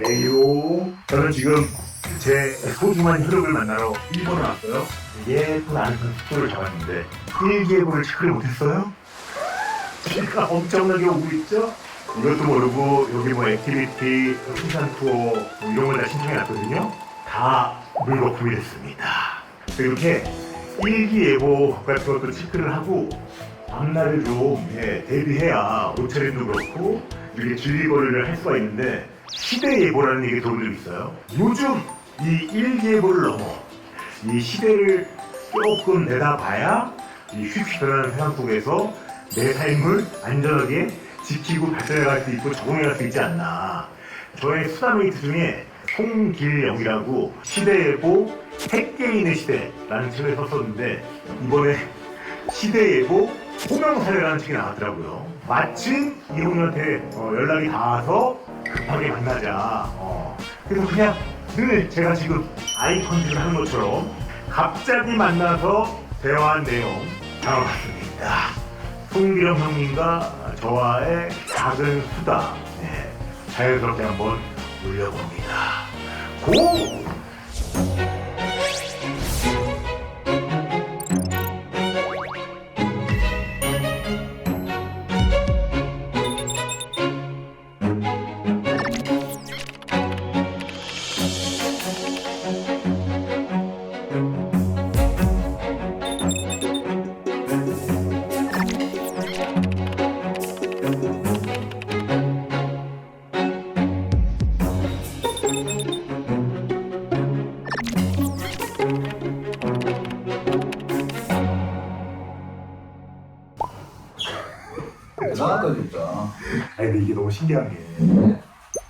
에요. 저는 지금 제 소중한 혈육을 만나러 일본에 왔어요. 예쁜 아늑한 숙소를 잡았는데 일기예보를 체크를 못했어요? 비가 엄청나게 오고 있죠? 이것도 모르고 여기 뭐 액티비티, 등산 투어 뭐 이런 걸 다 신청해놨거든요. 다 물거품이 됐습니다. 이렇게 일기예보 같은 것도 체크를 하고 앞날을 좀 대비해야 옷차림도 그렇고 이렇게 진리거리를 할 수가 있는데 시대예보라는 얘기 들은 적 있어요? 요즘 이 일기예보를 넘어 이 시대를 조금 내다봐야 이 휙휙변하는 세상 속에서 내 삶을 안전하게 지키고 발전해갈 수 있고 적응해갈 수 있지 않나. 저의 수다메이트 중에 송길영이라고 시대예보 핵개인의 시대라는 책을 썼었는데 이번에 시대예보 호명사례라는 책이 나왔더라고요. 마침 이 형님한테 연락이 닿아서 급하게 만나자. 그래서 그냥 늘 제가 지금 아이 컨택을 하는 것처럼 갑자기 만나서 대화한 내용 담아봤습니다. 송기령 형님과 저와의 작은 수다, 자연스럽게 한번 올려봅니다. 고! 대단하다 진짜. 아니 근데 이게 너무 신기한 게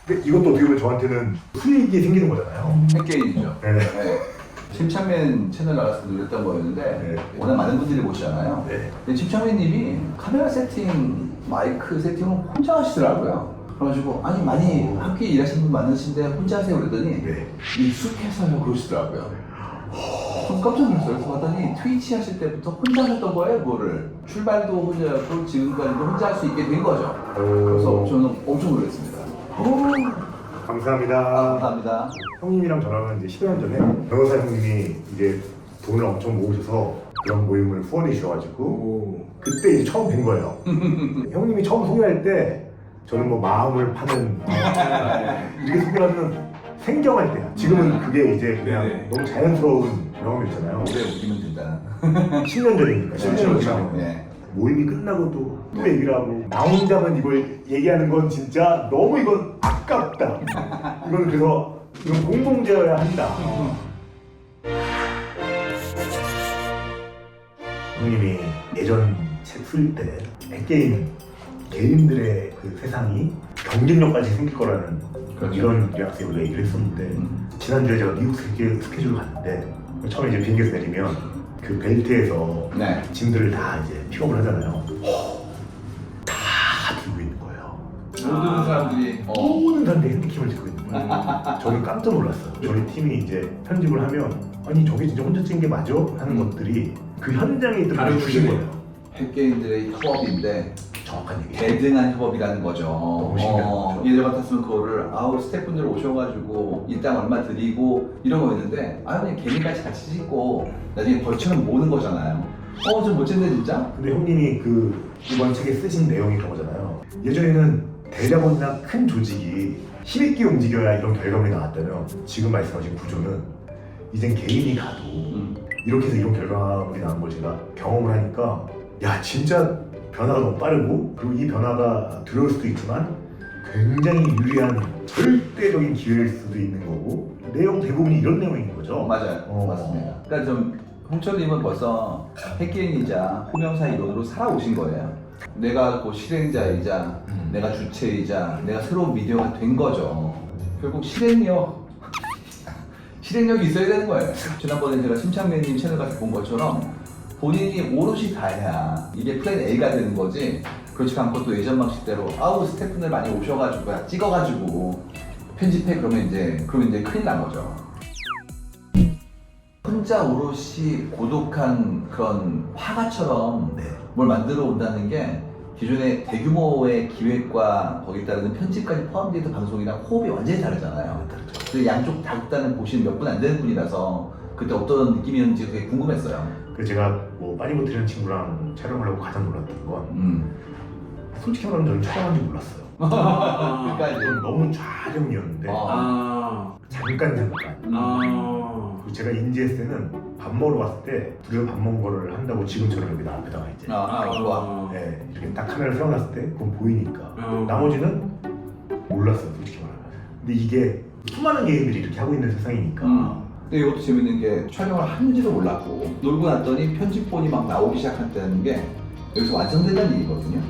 근데 이것도 어떻게 보면 저한테는 수익이 생기는 거잖아요. 핵게임이죠. 네. 네. 심창맨 채널 나가서 놀렸던 거였는데 네. 워낙 많은 분들이 보시잖아요. 네. 근데 심창맨님이 카메라 세팅, 마이크 세팅을 혼자 하시더라고요. 그래가지고 아니 많이 함께 일하시는 분 많으신데 혼자 하세요 그랬더니 네. 익숙해서요 그러시더라고요. 좀 깜짝 놀랐어요. 그래서 봤더니 트위치 하실 때부터 혼자 하셨던 거예요 그거를. 출발도 혼자였고 지금까지도 혼자 할 수 있게 된 거죠. 그래서 저는 엄청 놀랐습니다. 감사합니다. 감사합니다. 형님이랑 저랑은 이제 10년 전에 변호사 형님이 이제 돈을 엄청 모으셔서 그런 모임을 후원해 주셔가지고 그때 이제 처음 뵌 거예요. 형님이 처음 소개할 때 저는 뭐 마음을 파는 이렇게 소개하면 생경할 때야. 지금은 그게 이제 그냥 네네. 너무 자연스러운 경험이잖아요. 오래 웃기면 된다. 10년 전이니까. 10년 전에. 네. 모임이 끝나고도 또 얘기를 하고 나 혼자만 이걸 얘기하는 건 진짜 너무 이건 아깝다. 이건 그래서 이건 공동제여야 한다. 형님이 예전 책 쓸 때 핵게임 개인들의 그 세상이 경쟁력까지 생길 거라는 그렇죠. 이런 뉘앙스에 우리가 얘기를 했었는데 지난주에 제가 미국 스케줄을 갔는데 처음에 이제 비행기에서 내리면 그 벨트에서 네. 짐들을 다 이제 픽업을 하잖아요. 다 들고 있는 거예요. 모든 사람들이 모든 사람들이 핸디캡을 들고 있는 거예요. 저는 깜짝 놀랐어요. 저희 팀이 이제 편집을 하면 아니 저게 진짜 혼자 찍은 게 맞아? 하는 것들이 그 현장에 들어 주신 거예요. 핵게임들의 협업인데 정확한 얘기예요. 대등한 협업이라는 거죠. 너무 신기한 거죠. 예전 같았으면 그거를 스태프분들 오셔가지고 일당 얼마 드리고 이런 거였는데 그냥 개미까지 같이 찍고 나중에 벌처럼 모으는 거잖아요. 좀 멋진데 진짜? 근데 형님이 그 이번 책에 쓰신 내용이 그런 거잖아요. 예전에는 대자본이나 큰 조직이 힘있게 움직여야 이런 결과물이 나왔다면 지금 말씀하신 구조는 이젠 개인이 가도 이렇게 해서 이런 결과물이 나온 걸 제가 경험을 하니까 야 진짜 변화가 너무 빠르고 그리고 이 변화가 두려울 수도 있지만 굉장히 유리한 절대적인 기회일 수도 있는 거고 내용 대부분이 이런 내용인 거죠. 맞아요. 맞습니다. 그러니까 좀 홍철님은 벌써 핵개인이자 호명사 이론으로 살아오신 거예요. 내가 그 실행자이자 내가 주체이자 내가 새로운 미디어가 된 거죠. 결국 실행력이 있어야 되는 거예요. 지난번에 제가 심창맨님 채널 가서 본 것처럼 본인이 오롯이 다 해야 이게 플랜 A가 되는 거지. 그렇지 않고 또 예전 방식대로 스태프분들 많이 오셔가지고 찍어가지고 편집해 그러면 이제 큰일 난 거죠. 혼자 오롯이 고독한 그런 화가처럼 뭘 만들어 온다는 게 기존의 대규모의 기획과 거기에 따르는 편집까지 포함되어 있던 방송이랑 호흡이 완전히 다르잖아요. 그 양쪽 다 극단을 보신 몇 분 안 되는 분이라서 그때 어떤 느낌이었는지 되게 궁금했어요. 그 제가 뭐 빠니보트라는 친구랑 촬영을 하고 가장 놀랐던 건 솔직히 말하면 저는 촬영한지 몰랐어요. 그러니까 이제 저는 너무 촬영이었는데 잠깐 그리고 제가 인지했을 때는 밥 먹으러 갔을 때 둘이서 밥 먹은 거를 한다고 지금처럼 여기 나 앞에다가 이제 좋아. 네, 이렇게 딱 카메라를 세워놨을 때 그건 보이니까 나머지는 몰랐어요 솔직히 말하면. 근데 이게 수많은 게임들이 이렇게 하고 있는 세상이니까 근데 이것도 재밌는 게 촬영을 하는지도 몰랐고 놀고 났더니 편집본이 막 나오기 시작한다는 게 여기서 완성된다는 얘기거든요.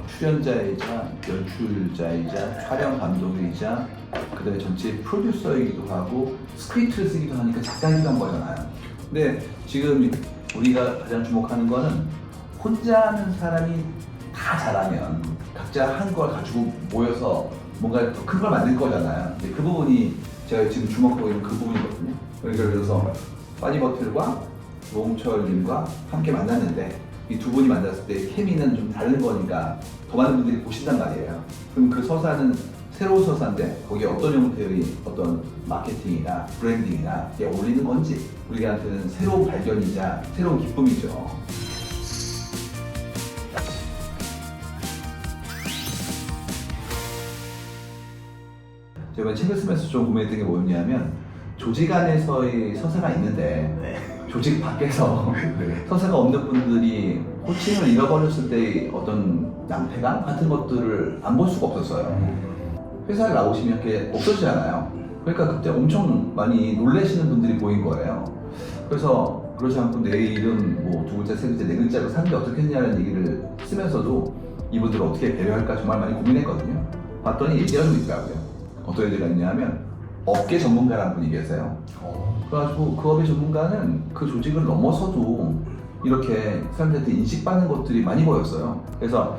출연자이자 연출자이자 촬영 감독이자 그다음에 전체 프로듀서이기도 하고 스크립트를 쓰기도 하니까 작가이기도 한 거잖아요. 근데 지금 우리가 가장 주목하는 거는 혼자 하는 사람이 다 잘하면 각자 한 걸 가지고 모여서 뭔가 더 큰 걸 만들 거잖아요. 근데 그 부분이 제가 지금 주목하고 있는 그 부분이거든요. 그래서 빠니버틀과 노홍철님과 함께 만났는데 이 두 분이 만났을 때 케미는 좀 다른 거니까 더 많은 분들이 보신단 말이에요. 그럼 그 서사는 새로운 서사인데 거기에 어떤 형태의 어떤 마케팅이나 브랜딩이나 이게 어울리는 건지 우리한테는 새로운 발견이자 새로운 기쁨이죠. 제가 책을 쓰면서 좀 고민했던 게 뭐였냐면 조직 안에서의 서사가 있는데 조직 밖에서 서사가 없는 분들이 호칭을 잃어버렸을 때의 어떤 낭패감 같은 것들을 안 볼 수가 없었어요. 회사에 나오시면 이렇게 없어지잖아요. 그러니까 그때 엄청 많이 놀라시는 분들이 보인 거예요. 그래서 그렇지 않고 내일은 뭐 두 글자, 세 글자, 네 글자로 사는 게 어떻게 했냐는 얘기를 쓰면서도 이분들을 어떻게 배려할까 정말 많이 고민했거든요. 봤더니 얘기가 좀 있더라고요. 어떤 얘기가 있냐면 업계 전문가라는 분이 계세요. 그래가지고 그 업의 전문가는 그 조직을 넘어서도 이렇게 사람들한테 인식받는 것들이 많이 보였어요. 그래서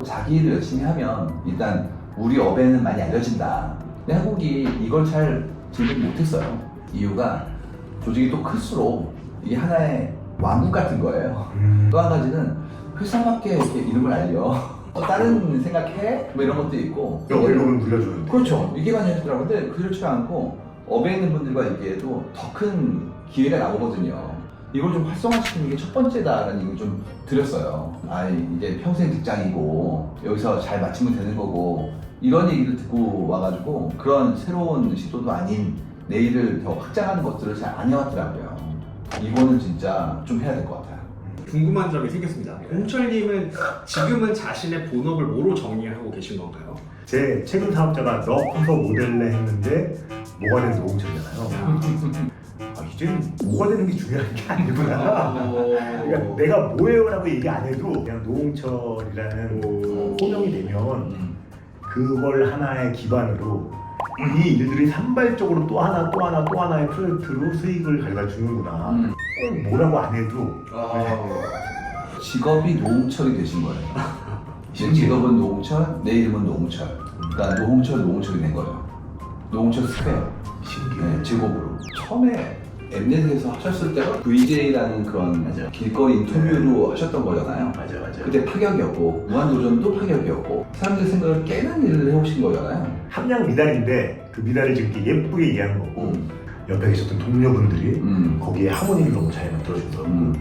자기 일을 열심히 하면 일단 우리 업에는 많이 알려진다. 근데 한국이 이걸 잘 진입 못했어요. 이유가 조직이 또 클수록 이게 하나의 왕국 같은 거예요. 또 한 가지는 회사밖에 이렇게 이름을 알려. 다른 생각해? 뭐 이런 것도 있고. 월급은 물려주는데. 그렇죠. 이게 많이 하시더라고요. 근데 그렇지 않고 업에 있는 분들과 얘기해도 더 큰 기회가 나오거든요. 이걸 좀 활성화시키는 게 첫 번째다라는 얘기를 좀 드렸어요. 이게 평생 직장이고 여기서 잘 맞추면 되는 거고 이런 얘기를 듣고 와가지고 그런 새로운 시도도 아닌 내일을 더 확장하는 것들을 잘 안 해왔더라고요. 이거는 진짜 좀 해야 될 것 같아요. 궁금한 점이 생겼습니다. 홍철님은 지금은 자신의 본업을 뭐로 정의하고 계신 건가요? 제 최근 사업자가 너 커서 모델래 했는데 뭐가 된 노홍철이잖아요. 이제는 뭐가 되는 게 중요한 게 아니구나. 그러니까 내가 뭐예요라고 얘기 안 해도 그냥 노홍철이라는 호명이 되면 그걸 하나의 기반으로 이 일들이 산발적으로 또 하나의 프로젝트로 수익을 가져다 주는구나. 꼭 뭐라고 안 해도 직업이 노홍철이 되신 거예요. 제 직업은 노홍철, 내 이름은 노홍철. 그러니까 노홍철이 된 거예요. 노홍철 스퀘어. 네, 제곱으로. 처음에 엠넷에서 하셨을 때가 VJ라는 그런 길거리 인터뷰로 하셨던 거잖아요. 맞아. 그때 파격이었고 무한도전도 파격이었고 사람들 생각을 깨는 일을 해오신 거잖아요. 함량 미달인데 그 미달을 지금 이렇게 예쁘게 이해하는 거고 옆에 계셨던 동료분들이 거기에 하모니를 너무 잘 만들어주더라고요.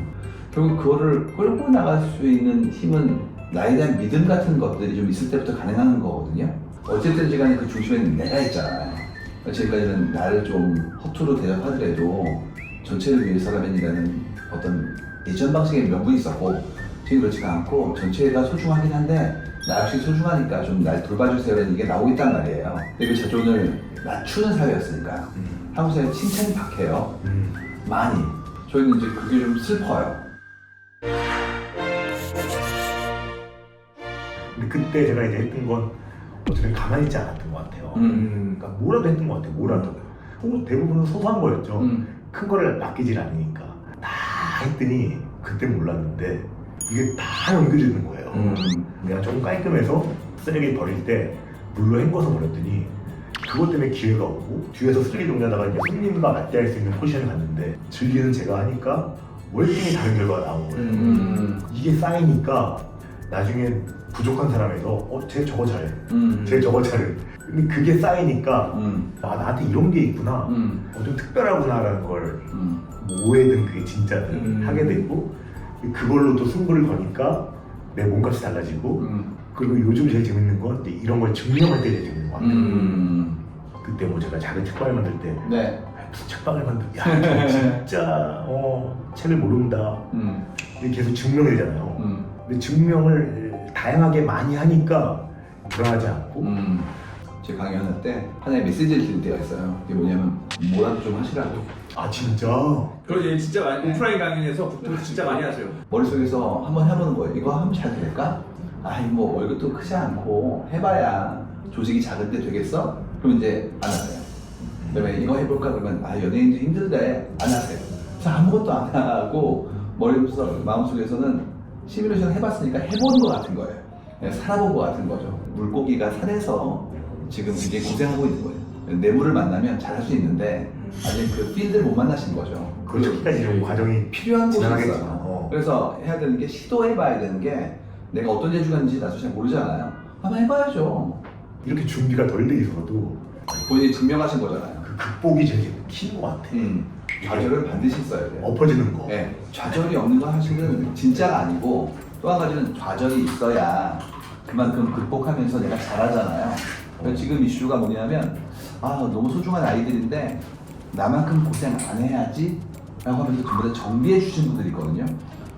결국 그거를 끌고 나갈 수 있는 힘은 나에 대한 믿음 같은 것들이 좀 있을 때부터 가능한 거거든요. 어쨌든 시간에 그 중심에는 내가 있잖아요. 지금까지는 나를 좀 허투루 대접하더라도 전체를 위해서라면이라는 어떤 예전 방식의 명분이 있었고 지금 그렇지가 않고 전체가 소중하긴 한데 나 역시 소중하니까 좀 날 돌봐주세요라는 얘기가 나오고 있단 말이에요. 근데 그 자존을 낮추는 사회였으니까 한국 사회 칭찬이 박해요. 많이. 저희는 이제 그게 좀 슬퍼요. 근데 그때 제가 이제 했던 건 어쨌든 가만히 있지 않았던 것 같아요. 그러니까 뭐라도 했던 것 같아요. 뭐라도. 대부분은 소소한 거였죠. 큰 거를 맡기질 않으니까. 다 했더니 그때 몰랐는데 이게 다 연결되는 거예요. 내가 조금 깔끔해서 쓰레기 버릴 때 물로 헹궈서 버렸더니 그것 때문에 기회가 오고 뒤에서 쓰레기 정리하다가 이제 손님과 맞대할 수 있는 포지션을 갔는데 즐기는 제가 하니까 월등히 다른 결과가 나온 거예요. 이게 쌓이니까 나중엔 부족한 사람에서 쟤 저거 잘해. 음. 쟤 저거 잘해. 근데 그게 쌓이니까 아 나한테 이런 게 있구나. 좀 특별하구나라는 걸 뭐 오해든 그게 진짜든 하게 되고 그걸로 또 승부를 거니까 내 몸값이 달라지고 그리고 요즘 제일 재밌는 건 이제 이런 걸 증명할 때 제일 재밌는 것 같아요. 그때 뭐 제가 작은 책방을 만들 때 네. 무슨 책방을 만들 야 진짜 책을 모른다 이렇게 계속 증명이잖아요. 근데 증명을 다양하게 많이 하니까 불안하지 않고 제 강연할 때 하나의 메시지를 드릴 때가 있어요. 그게 뭐냐면 뭐라도 좀 하시라고. 아 진짜 그걸 얘 진짜 많이 오프라인 강연에서 보통 진짜 많이 하세요. 머릿속에서 한번 해보는 거예요. 이거 하면 잘 될까? 아니 뭐 월급도 크지 않고 해봐야 조직이 작은데 되겠어? 그럼 이제 안 하세요. 그다음에 이거 해볼까? 그러면 아 연예인도 힘들대 안 하세요. 그래서 아무것도 안 하고 마음속에서는 시뮬레이션 해봤으니까 해보는 것 같은 거예요. 그냥 살아본 것 같은 거죠. 물고기가 산에서 지금 굉장히 고생하고 있는 거예요. 뇌물을 만나면 잘할 수 있는데 아직 그 필드를 못 만나신 거죠. 그렇게까지 이런 과정이 필요한 곳이 지나가겠죠. 있어요. 그래서 해야 되는 게 시도해봐야 되는 게 내가 어떤 재주가 있는지 나도 잘 모르잖아요. 한번 해봐야죠. 이렇게 준비가 덜 돼 있어도 본인이 증명하신 거잖아요. 그 극복이 제일 키인 것 같아. 좌절을 반드시 있어야 돼요. 엎어지는 거. 네, 좌절이 없는 건 사실은 진짜가 아니고 또 한 가지는 좌절이 있어야 그만큼 극복하면서 내가 잘하잖아요. 그래서 지금 이슈가 뭐냐면 아 너무 소중한 아이들인데 나만큼 고생 안 해야지 라고 하면서 전부 다 정비해 주신 분들이 있거든요.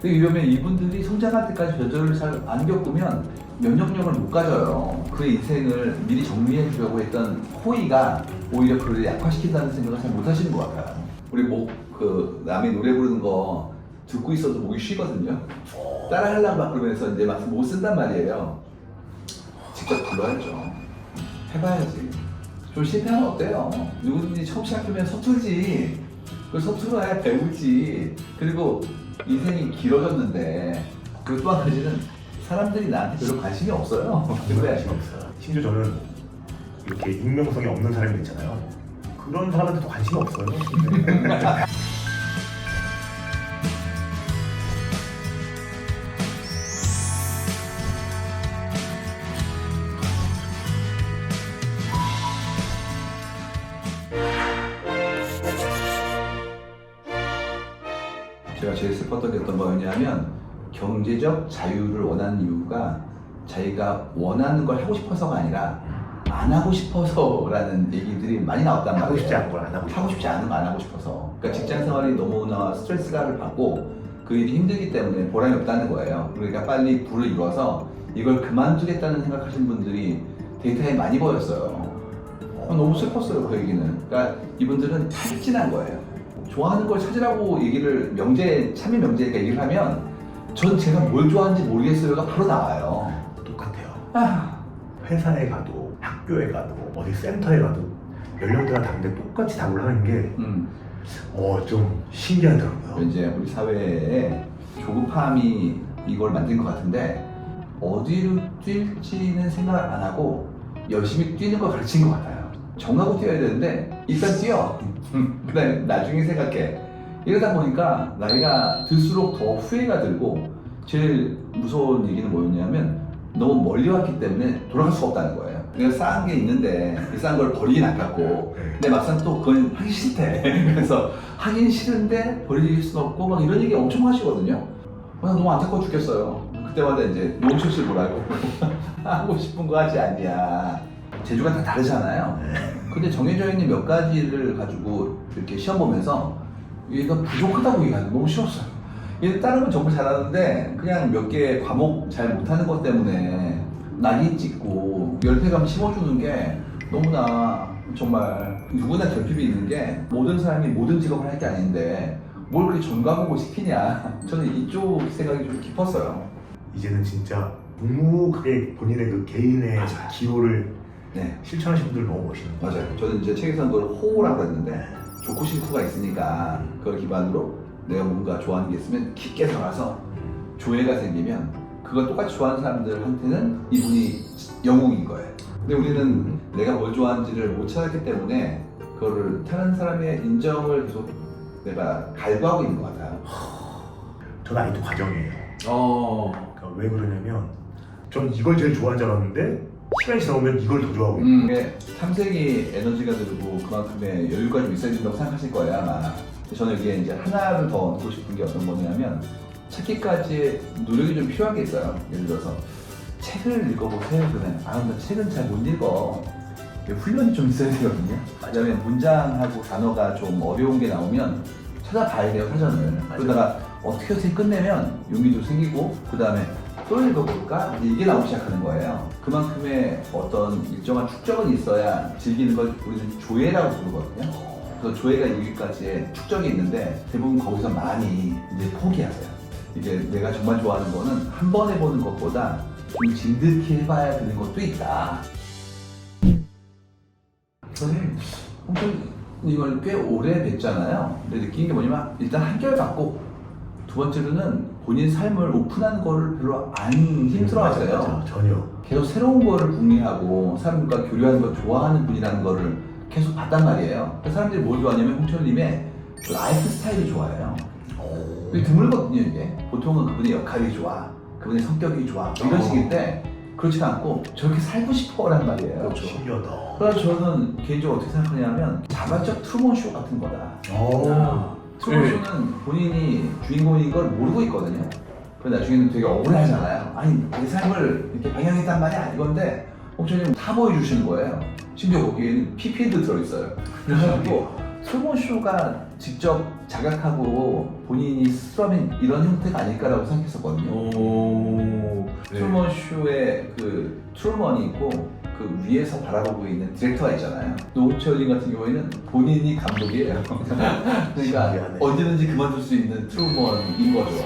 근데 이러면 이분들이 성장할 때까지 좌절을 잘 안 겪으면 면역력을 못 가져요. 그 인생을 미리 정리해 주려고 했던 호의가 오히려 그를 약화시킨다는 생각을 잘 못 하시는 것 같아요. 우리 남의 노래 부르는 거 듣고 있어도 목이 쉬거든요. 따라 하려고 막 그러면서 이제 막 못 쓴단 말이에요. 직접 불러야죠. 해봐야지. 좀 실패하면 어때요? 누구든지 처음 시작하면 서툴지. 그 서툴어야 배우지. 그리고 인생이 길어졌는데 그리고 또 한 가지는 사람들이 나한테 별로 관심이 없어요. 그래 없어. 심지어 저는 이렇게 익명성이 없는 사람이 있잖아요. 그런 사람한테도 관심이 없어요. 제가 제일 슬펐던 게 어떤 거였냐면 경제적 자유를 원하는 이유가 자기가 원하는 걸 하고 싶어서가 아니라 안 하고 싶어서라는 얘기들이 많이 나왔단 말이에요. 하고 싶지 않은 걸 안 하고 싶어. 하고 싶지 않은 거 안 하고 싶어서. 그러니까 직장 생활이 너무나 스트레스를 받고 그 일이 힘들기 때문에 보람이 없다는 거예요. 그러니까 빨리 부를 이뤄서 이걸 그만두겠다는 생각하시는 분들이 데이터에 많이 보였어요. 너무 슬펐어요 그 얘기는. 그러니까 이분들은 탈진한 거예요. 좋아하는 걸 찾으라고 얘기를 참여 명제니까 얘기를 하면 전 제가 뭘 좋아하는지 모르겠어요가 바로 나와요. 똑같아요. 회사에 가도 학교에 가도 어디 센터에 가도 연령대가 다른데 똑같이 답을 하는 게 좀 신기하더라고요. 이제 우리 사회에 조급함이 이걸 만든 것 같은데 어디로 뛸지는 생각을 안 하고 열심히 뛰는 걸 가르친 것 같아요. 정하고 뛰어야 되는데 일단 뛰어. 그다음에 나중에 생각해. 이러다 보니까 나이가 들수록 더 후회가 들고 제일 무서운 얘기는 뭐였냐면 너무 멀리 왔기 때문에 돌아갈 수가 없다는 거예요. 내가 쌓은 게 있는데 그 쌓은 걸 버리긴 아깝고 근데 막상 또 그건 하기 싫대. 그래서 하긴 싫은데 버릴 수는 없고 막 이런 얘기 엄청 하시거든요. 나 너무 안타까워 죽겠어요. 그때마다 이제 노홍철 뭐라고 하고 싶은 거 하지 않냐. 재주가 다 다르잖아요. 근데 정해져 있는 몇 가지를 가지고 이렇게 시험 보면서 얘가 부족하다고 얘기하는 게 너무 싫었어요. 얘는 다른 건 정말 잘하는데 그냥 몇 개 과목 잘 못하는 것 때문에 낙인 찍고 열패감 심어주는 게 너무나 정말 누구나 결핍이 있는 게 모든 사람이 모든 직업을 할 게 아닌데 뭘 그렇게 전과목을 시키냐. 저는 이쪽 생각이 좀 깊었어요. 이제는 진짜 묵묵하게 본인의 그 개인의 기호를 실천하신 분들 너무 멋있는 것 같아요. 맞아요. 저는 이제 책에서 그걸 호라고 했는데 좋고 싫고가 있으니까 그걸 기반으로 내가 뭔가 좋아하는 게 있으면 깊게 들어가서 조예가 생기면 그걸 똑같이 좋아하는 사람들한테는 이분이 영웅인 거예요. 근데 우리는 내가 뭘 좋아하는지를 못 찾았기 때문에 그거를 다른 사람의 인정을 계속 내가 갈구하고 있는 것 같아요. 저는 아직도 과정이에요. 그러니까 왜 그러냐면 전 이걸 제일 좋아하는 줄 알았는데 시간이 지나면 이걸 더 좋아하고 이게 탐색이 에너지가 들고 그만큼의 여유가 좀 있어야 된다고 생각하실 거예요 아마. 저는 여기에 이제 하나를 더 얹고 싶은 게 어떤 거냐면 찾기까지의 노력이 좀 필요한 게 있어요. 예를 들어서 책을 읽어보세요. 그러면 나 책은 잘 못 읽어. 훈련이 좀 있어야 되거든요. 왜냐면 문장하고 단어가 좀 어려운 게 나오면 찾아봐야 돼요, 사전을. 그러다가 어떻게 끝내면 용기도 생기고 그 다음에 또 읽어볼까? 이게 나오기 시작하는 거예요. 그만큼의 어떤 일정한 축적은 있어야 즐기는 걸 우리는 조예라고 부르거든요. 그래서 조예가 여기까지의 축적이 있는데 대부분 거기서 많이 이제 포기하세요. 이게 내가 정말 좋아하는 거는 한 번 해보는 것보다 좀 진득히 해봐야 되는 것도 있다. 저는 홍철님을 꽤 오래 뵀잖아요. 근데 느낀 게 뭐냐면 일단 한결같고 두 번째로는 본인 삶을 오픈하는 거를 별로 안 힘들어하세요. 맞아, 전혀. 계속 새로운 거를 궁리하고 사람들과 교류하는 걸 좋아하는 분이라는 거를 계속 봤단 말이에요. 그래서 사람들이 뭘 좋아하냐면 홍철님의 그 라이프 스타일이 좋아해요. 이게 드물거든요 이게. 보통은 그분의 역할이 좋아, 그분의 성격이 좋아 이런 식인데 그렇지 않고 저렇게 살고 싶어란 말이에요. 그렇죠. 신기하다. 그래서 저는 개인적으로 어떻게 생각하냐면 자발적 트루먼 쇼 같은 거다. 트루먼 쇼는 본인이 주인공인 걸 모르고 있거든요. 그런데 나중에는 되게 억울하잖아요. 아니 내 삶을 이렇게 방향했단 말이 아니건데 홍철님 다 보여주시는 거예요. 심지어 거기에는 PPL도 들어있어요. 그래서 트루먼 쇼가 직접 자각하고 본인이 스스로 하면 이런 형태가 아닐까라고 생각했었거든요. 트루먼 쇼에 그 트루먼이 있고 그 위에서 바라보고 있는 디렉터가 있잖아요. 노홍철님 같은 경우에는 본인이 감독이에요. 그러니까 신기하네. 언제든지 그만둘 수 있는 트루먼인 거죠.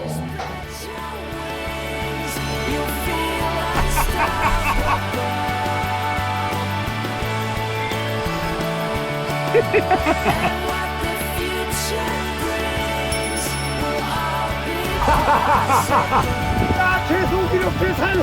계속 이렇게 살래.